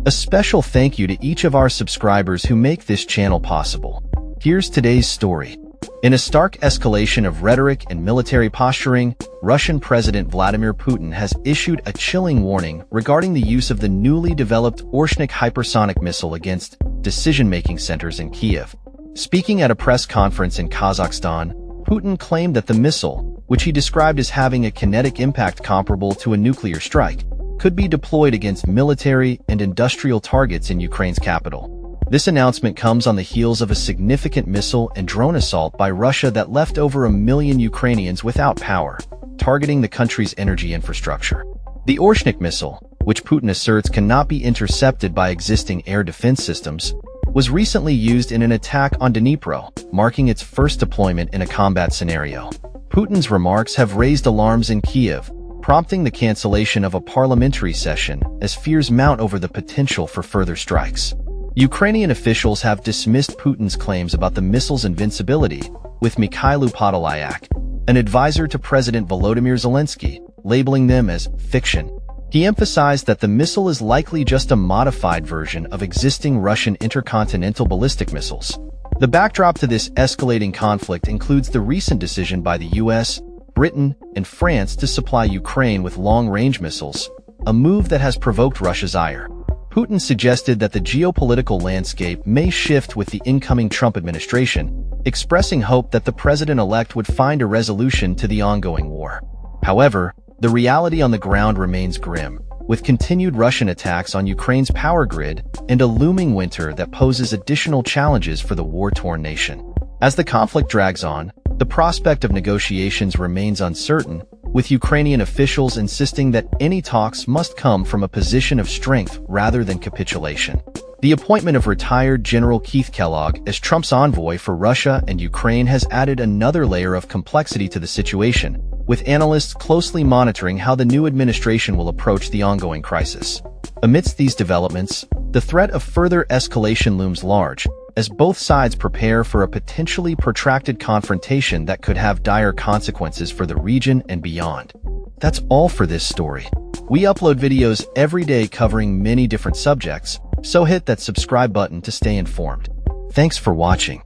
A special thank you to each of our subscribers who make this channel possible. Here's today's story. In a stark escalation of rhetoric and military posturing, Russian President Vladimir Putin has issued a chilling warning regarding the use of the newly developed Oreshnik hypersonic missile against decision-making centers in Kyiv. Speaking at a press conference in Kazakhstan, Putin claimed that the missile, which he described as having a kinetic impact comparable to a nuclear strike, could be deployed against military and industrial targets in Ukraine's capital. This announcement comes on the heels of a significant missile and drone assault by Russia that left over 1 million Ukrainians without power, targeting the country's energy infrastructure. The Oreshnik missile, which Putin asserts cannot be intercepted by existing air defense systems, was recently used in an attack on Dnipro, marking its first deployment in a combat scenario. Putin's remarks have raised alarms in Kyiv, prompting the cancellation of a parliamentary session as fears mount over the potential for further strikes. Ukrainian officials have dismissed Putin's claims about the missile's invincibility, with Mikhailo Podolyak, an advisor to President Volodymyr Zelensky, labeling them as fiction. He emphasized that the missile is likely just a modified version of existing Russian intercontinental ballistic missiles. The backdrop to this escalating conflict includes the recent decision by the US, Britain, and France to supply Ukraine with long-range missiles, a move that has provoked Russia's ire. Putin suggested that the geopolitical landscape may shift with the incoming Trump administration, expressing hope that the president-elect would find a resolution to the ongoing war. However, the reality on the ground remains grim, with continued Russian attacks on Ukraine's power grid and a looming winter that poses additional challenges for the war-torn nation. As the conflict drags on, the prospect of negotiations remains uncertain, with Ukrainian officials insisting that any talks must come from a position of strength rather than capitulation. The appointment of retired General Keith Kellogg as Trump's envoy for Russia and Ukraine has added another layer of complexity to the situation, with analysts closely monitoring how the new administration will approach the ongoing crisis. Amidst these developments, the threat of further escalation looms large, as both sides prepare for a potentially protracted confrontation that could have dire consequences for the region and beyond. That's all for this story. We upload videos every day covering many different subjects, so hit that subscribe button to stay informed. Thanks for watching.